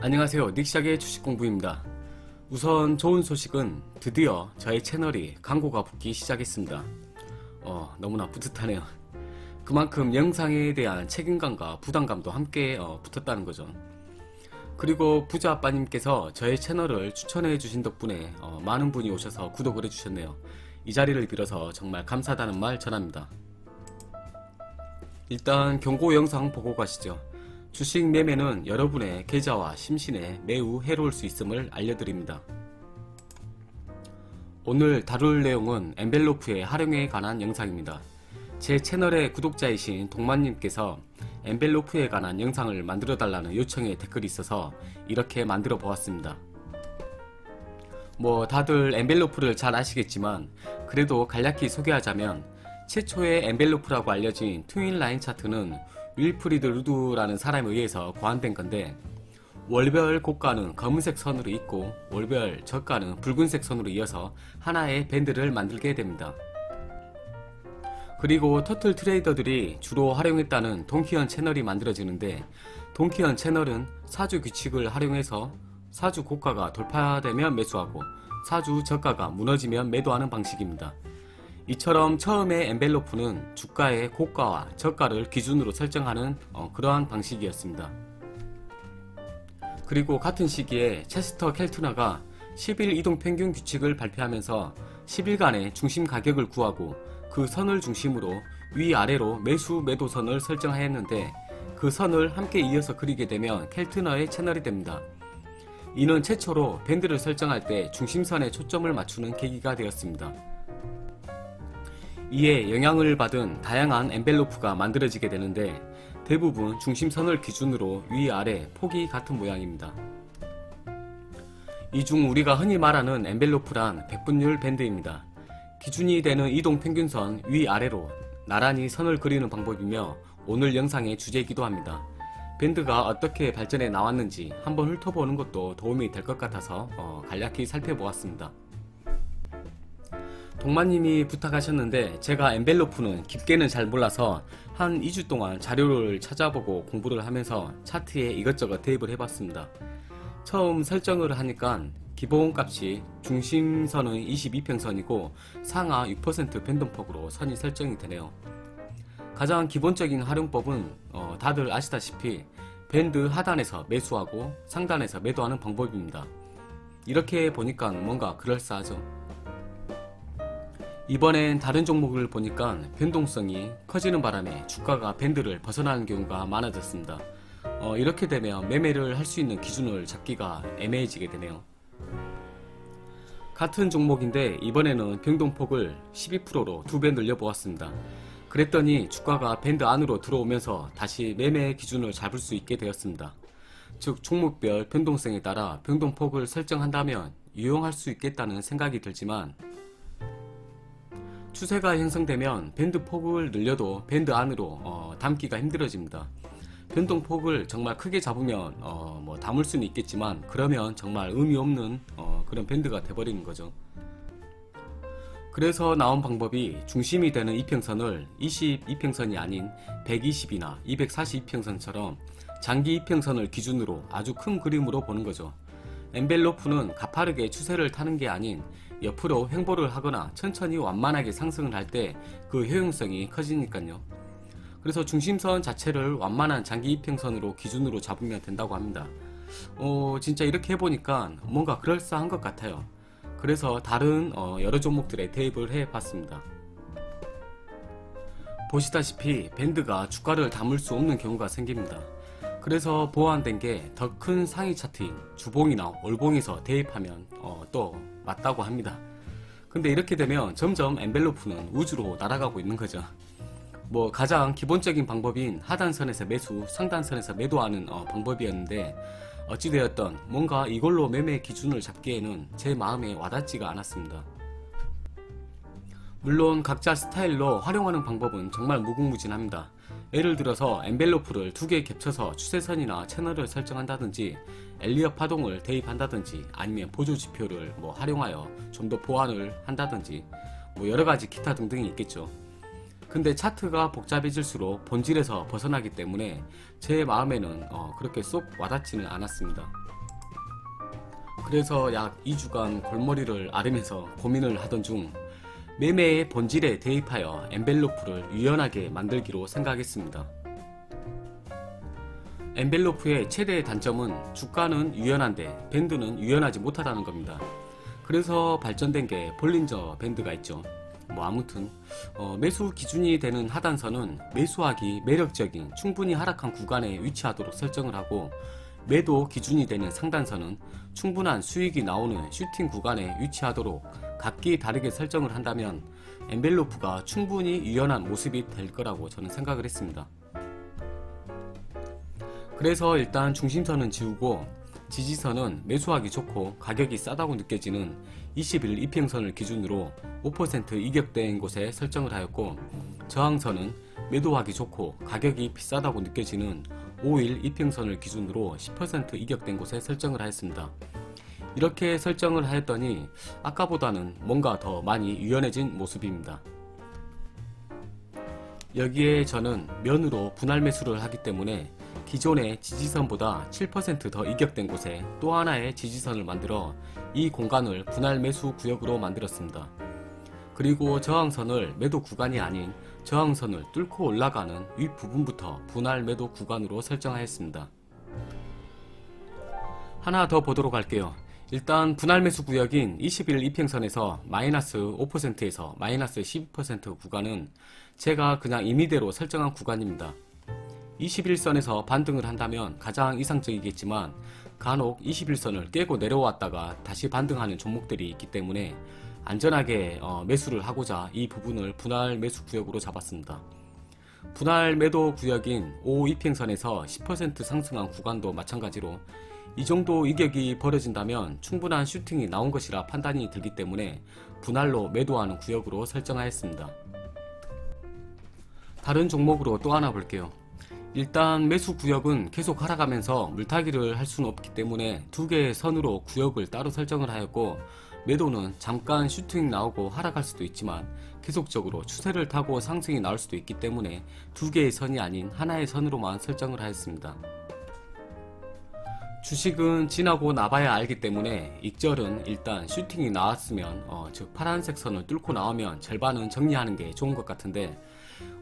안녕하세요. 닉시작의 주식공부입니다. 우선 좋은 소식은 드디어 저의 채널이 광고가 붙기 시작했습니다. 너무나 뿌듯하네요. 그만큼 영상에 대한 책임감과 부담감도 함께 붙었다는 거죠. 그리고 부자 아빠님께서 저의 채널을 추천해 주신 덕분에 많은 분이 오셔서 구독을 해주셨네요. 이 자리를 빌어서 정말 감사하다는 말 전합니다. 일단 경고 영상 보고 가시죠. 주식 매매는 여러분의 계좌와 심신에 매우 해로울 수 있음을 알려드립니다. 오늘 다룰 내용은 엔벨로프의 활용에 관한 영상입니다. 제 채널의 구독자이신 동만님께서 엔벨로프에 관한 영상을 만들어 달라는 요청의 댓글이 있어서 이렇게 만들어 보았습니다. 다들 엔벨로프를 잘 아시겠지만 그래도 간략히 소개하자면 최초의 엔벨로프라고 알려진 트윈라인 차트는 윌프리드 루드라는 사람에 의해서 고안된 건데, 월별 고가는 검은색 선으로 있고 월별 저가는 붉은색 선으로 이어서 하나의 밴드를 만들게 됩니다. 그리고 터틀 트레이더들이 주로 활용했다는 동키언 채널이 만들어지는데, 동키언 채널은 사주 규칙을 활용해서 사주 고가가 돌파되면 매수하고 사주 저가가 무너지면 매도하는 방식입니다. 이처럼 처음에 엔벨로프는 주가의 고가와 저가를 기준으로 설정하는 그러한 방식이었습니다. 그리고 같은 시기에 체스터 켈트너가 10일 이동 평균 규칙을 발표하면서 10일간의 중심 가격을 구하고 그 선을 중심으로 위아래로 매수 매도선을 설정하였는데, 그 선을 함께 이어서 그리게 되면 켈트너의 채널이 됩니다. 이는 최초로 밴드를 설정할 때 중심선에 초점을 맞추는 계기가 되었습니다. 이에 영향을 받은 다양한 엔벨로프가 만들어지게 되는데, 대부분 중심선을 기준으로 위아래 폭이 같은 모양입니다. 이 중 우리가 흔히 말하는 엔벨로프란 백분율 밴드입니다. 기준이 되는 이동평균선 위아래로 나란히 선을 그리는 방법이며 오늘 영상의 주제이기도 합니다. 밴드가 어떻게 발전해 나왔는지 한번 훑어보는 것도 도움이 될 것 같아서 간략히 살펴보았습니다. 동만님이 부탁하셨는데 제가 엔벨로프는 깊게는 잘 몰라서 한 2주 동안 자료를 찾아보고 공부를 하면서 차트에 이것저것 대입을 해봤습니다. 처음 설정을 하니까 기본값이 중심선은 22평선이고 상하 6% 밴덤폭으로 선이 설정이 되네요. 가장 기본적인 활용법은 다들 아시다시피 밴드 하단에서 매수하고 상단에서 매도하는 방법입니다. 이렇게 보니까 뭔가 그럴싸하죠. 이번엔 다른 종목을 보니까 변동성이 커지는 바람에 주가가 밴드를 벗어나는 경우가 많아졌습니다. 이렇게 되면 매매를 할 수 있는 기준을 잡기가 애매해지게 되네요. 같은 종목인데 이번에는 변동폭을 12%로 2배 늘려보았습니다. 그랬더니 주가가 밴드 안으로 들어오면서 다시 매매 기준을 잡을 수 있게 되었습니다. 즉 종목별 변동성에 따라 변동폭을 설정한다면 유용할 수 있겠다는 생각이 들지만, 추세가 형성되면 밴드 폭을 늘려도 밴드 안으로 담기가 힘들어집니다. 변동폭을 정말 크게 잡으면 담을 수는 있겠지만 그러면 정말 의미 없는 그런 밴드가 돼버리는 거죠. 그래서 나온 방법이 중심이 되는 이평선을 22평선이 아닌 120이나 242평선처럼 장기 이평선을 기준으로 아주 큰 그림으로 보는 거죠. 엔벨로프는 가파르게 추세를 타는 게 아닌 옆으로 횡보를 하거나 천천히 완만하게 상승을 할 때 그 효용성이 커지니까요. 그래서 중심선 자체를 완만한 장기 이평선으로 기준으로 잡으면 된다고 합니다. 진짜 이렇게 해보니까 뭔가 그럴싸한 것 같아요. 그래서 다른 여러 종목들에 대입을 해봤습니다. 보시다시피 밴드가 주가를 담을 수 없는 경우가 생깁니다. 그래서 보완된 게 더 큰 상위 차트인 주봉이나 월봉에서 대입하면 또 맞다고 합니다. 근데 이렇게 되면 점점 엔벨로프는 우주로 날아가고 있는 거죠. 가장 기본적인 방법인 하단선에서 매수, 상단선에서 매도하는 방법이었는데, 어찌되었던 뭔가 이걸로 매매 기준을 잡기에는 제 마음에 와닿지가 않았습니다. 물론 각자 스타일로 활용하는 방법은 정말 무궁무진합니다. 예를 들어서 엔벨로프를 2개 겹쳐서 추세선이나 채널을 설정한다든지, 엘리엇 파동을 대입한다든지, 아니면 보조지표를 활용하여 좀 더 보완을 한다든지, 여러가지 기타 등등이 있겠죠. 근데 차트가 복잡해질수록 본질에서 벗어나기 때문에 제 마음에는 그렇게 쏙 와닿지는 않았습니다. 그래서 약 2주간 골머리를 앓으면서 고민을 하던 중 매매의 본질에 대입하여 엔벨로프를 유연하게 만들기로 생각했습니다. 엔벨로프의 최대의 단점은 주가는 유연한데 밴드는 유연하지 못하다는 겁니다. 그래서 발전된 게 볼린저 밴드가 있죠. 아무튼 매수 기준이 되는 하단선은 매수하기 매력적인 충분히 하락한 구간에 위치하도록 설정을 하고, 매도 기준이 되는 상단선은 충분한 수익이 나오는 슈팅 구간에 위치하도록 각기 다르게 설정을 한다면 엔벨로프가 충분히 유연한 모습이 될 거라고 저는 생각을 했습니다. 그래서 일단 중심선은 지우고 지지선은 매수하기 좋고 가격이 싸다고 느껴지는 20일 이평선을 기준으로 5% 이격된 곳에 설정을 하였고, 저항선은 매도하기 좋고 가격이 비싸다고 느껴지는 5일 이평선을 기준으로 10% 이격된 곳에 설정을 하였습니다. 이렇게 설정을 하였더니 아까보다는 뭔가 더 많이 유연해진 모습입니다. 여기에 저는 면으로 분할 매수를 하기 때문에 기존의 지지선보다 7% 더 이격된 곳에 또 하나의 지지선을 만들어 이 공간을 분할 매수 구역으로 만들었습니다. 그리고 저항선을 매도 구간이 아닌 저항선을 뚫고 올라가는 윗부분부터 분할 매도 구간으로 설정하였습니다. 하나 더 보도록 할게요. 일단 분할 매수 구역인 21일 이평선에서 마이너스 5%에서 마이너스 12% 구간은 제가 그냥 임의대로 설정한 구간입니다. 21선에서 반등을 한다면 가장 이상적이겠지만 간혹 21선을 깨고 내려왔다가 다시 반등하는 종목들이 있기 때문에 안전하게 매수를 하고자 이 부분을 분할 매수 구역으로 잡았습니다. 분할 매도 구역인 5 이평선에서 10% 상승한 구간도 마찬가지로 이 정도 이격이 벌어진다면 충분한 슈팅이 나온 것이라 판단이 들기 때문에 분할로 매도하는 구역으로 설정하였습니다. 다른 종목으로 또 하나 볼게요. 일단 매수 구역은 계속 하락하면서 물타기를 할 수는 없기 때문에 두 개의 선으로 구역을 따로 설정을 하였고, 매도는 잠깐 슈팅 나오고 하락할 수도 있지만 계속적으로 추세를 타고 상승이 나올 수도 있기 때문에 두 개의 선이 아닌 하나의 선으로만 설정을 하였습니다. 주식은 지나고 나봐야 알기 때문에 익절은 일단 슈팅이 나왔으면 즉 파란색 선을 뚫고 나오면 절반은 정리하는 게 좋은 것 같은데,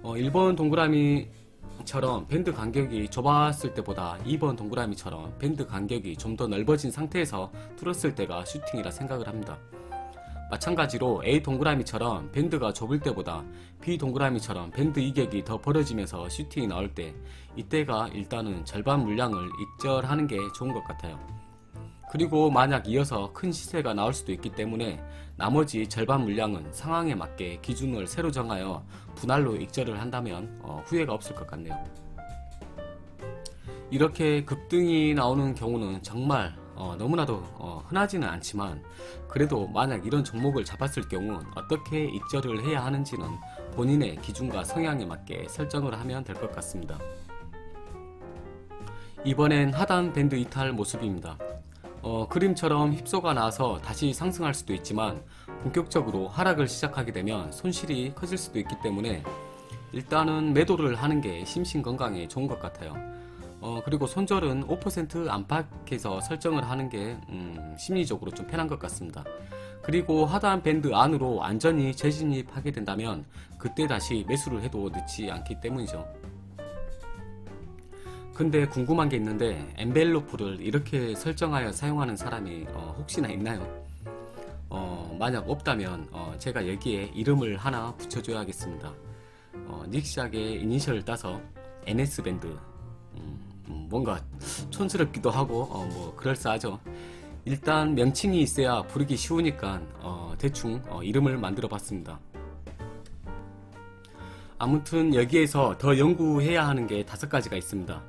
1번 동그라미처럼 밴드 간격이 좁았을 때보다 2번 동그라미처럼 밴드 간격이 좀 더 넓어진 상태에서 뚫었을 때가 슈팅이라 생각을 합니다. 마찬가지로 A 동그라미처럼 밴드가 좁을 때보다 B 동그라미처럼 밴드 이격이 더 벌어지면서 슈팅이 나올 때, 이때가 일단은 절반 물량을 익절하는 게 좋은 것 같아요. 그리고 만약 이어서 큰 시세가 나올 수도 있기 때문에 나머지 절반 물량은 상황에 맞게 기준을 새로 정하여 분할로 익절을 한다면 후회가 없을 것 같네요. 이렇게 급등이 나오는 경우는 정말 너무나도 흔하지는 않지만, 그래도 만약 이런 종목을 잡았을 경우 어떻게 익절을 해야 하는지는 본인의 기준과 성향에 맞게 설정을 하면 될 것 같습니다. 이번엔 하단 밴드 이탈 모습입니다. 그림처럼 휩소가 나와서 다시 상승할 수도 있지만 본격적으로 하락을 시작하게 되면 손실이 커질 수도 있기 때문에 일단은 매도를 하는 게 심신 건강에 좋은 것 같아요. 그리고 손절은 5% 안팎에서 설정을 하는 게 심리적으로 좀 편한 것 같습니다. 그리고 하단 밴드 안으로 완전히 재진입하게 된다면 그때 다시 매수를 해도 늦지 않기 때문이죠. 근데 궁금한 게 있는데, 엔벨로프를 이렇게 설정하여 사용하는 사람이 혹시나 있나요? 만약 없다면 제가 여기에 이름을 하나 붙여줘야겠습니다. 닉시하게 이니셜을 따서 NS밴드, 뭔가 촌스럽기도 하고 뭐 그럴싸하죠. 일단 명칭이 있어야 부르기 쉬우니까 대충 이름을 만들어 봤습니다. 아무튼 여기에서 더 연구해야 하는 게 5가지가 있습니다.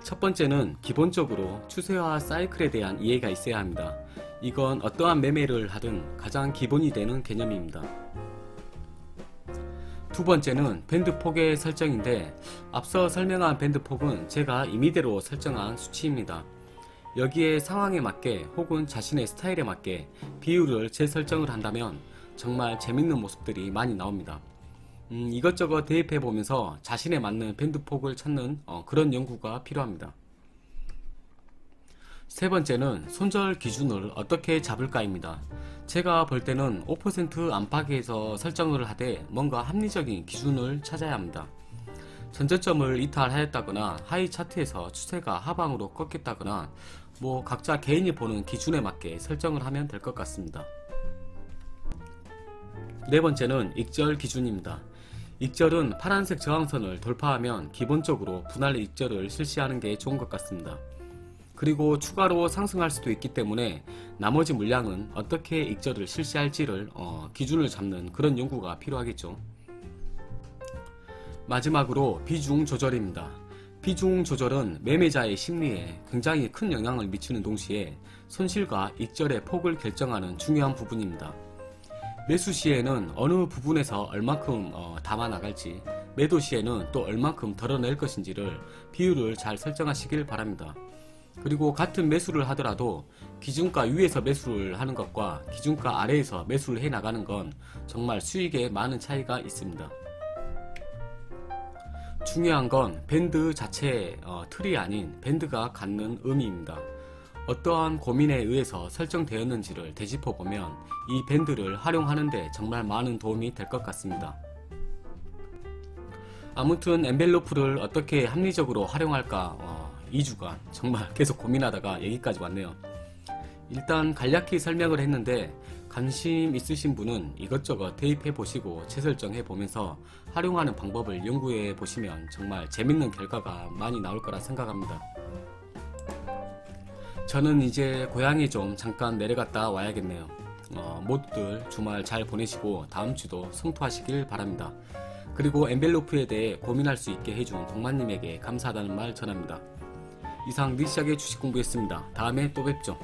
첫 번째는 기본적으로 추세와 사이클에 대한 이해가 있어야 합니다. 이건 어떠한 매매를 하든 가장 기본이 되는 개념입니다. 두 번째는 밴드 폭의 설정인데, 앞서 설명한 밴드 폭은 제가 임의대로 설정한 수치입니다. 여기에 상황에 맞게 혹은 자신의 스타일에 맞게 비율을 재설정을 한다면 정말 재밌는 모습들이 많이 나옵니다. 이것저것 대입해 보면서 자신에 맞는 밴드 폭을 찾는 그런 연구가 필요합니다. 세 번째는 손절 기준을 어떻게 잡을까입니다. 제가 볼 때는 5% 안팎에서 설정을 하되 뭔가 합리적인 기준을 찾아야 합니다. 전저점을 이탈하였다거나 하이 차트에서 추세가 하방으로 꺾였다거나 각자 개인이 보는 기준에 맞게 설정을 하면 될 것 같습니다. 네 번째는 익절 기준입니다. 익절은 파란색 저항선을 돌파하면 기본적으로 분할 익절을 실시하는 게 좋은 것 같습니다. 그리고 추가로 상승할 수도 있기 때문에 나머지 물량은 어떻게 익절을 실시할지를 기준을 잡는 그런 연구가 필요하겠죠. 마지막으로 비중 조절입니다. 비중 조절은 매매자의 심리에 굉장히 큰 영향을 미치는 동시에 손실과 익절의 폭을 결정하는 중요한 부분입니다. 매수 시에는 어느 부분에서 얼만큼 담아 나갈지, 매도 시에는 또 얼만큼 덜어낼 것인지를 비율을 잘 설정하시길 바랍니다. 그리고 같은 매수를 하더라도 기준가 위에서 매수를 하는 것과 기준가 아래에서 매수를 해 나가는 건 정말 수익에 많은 차이가 있습니다. 중요한 건 밴드 자체의 틀이 아닌 밴드가 갖는 의미입니다. 어떠한 고민에 의해서 설정되었는지를 되짚어보면 이 밴드를 활용하는데 정말 많은 도움이 될 것 같습니다. 아무튼 엔벨로프를 어떻게 합리적으로 활용할까 2주간 정말 계속 고민하다가 여기까지 왔네요. 일단 간략히 설명을 했는데 관심 있으신 분은 이것저것 대입해 보시고 재설정해 보면서 활용하는 방법을 연구해 보시면 정말 재밌는 결과가 많이 나올 거라 생각합니다. 저는 이제 고향에 좀 잠깐 내려갔다 와야겠네요. 모두들 주말 잘 보내시고 다음 주도 성투하시길 바랍니다. 그리고 엔벨로프에 대해 고민할 수 있게 해준 동만님에게 감사하다는 말 전합니다. 이상 니시작의 주식공부였습니다. 다음에 또 뵙죠.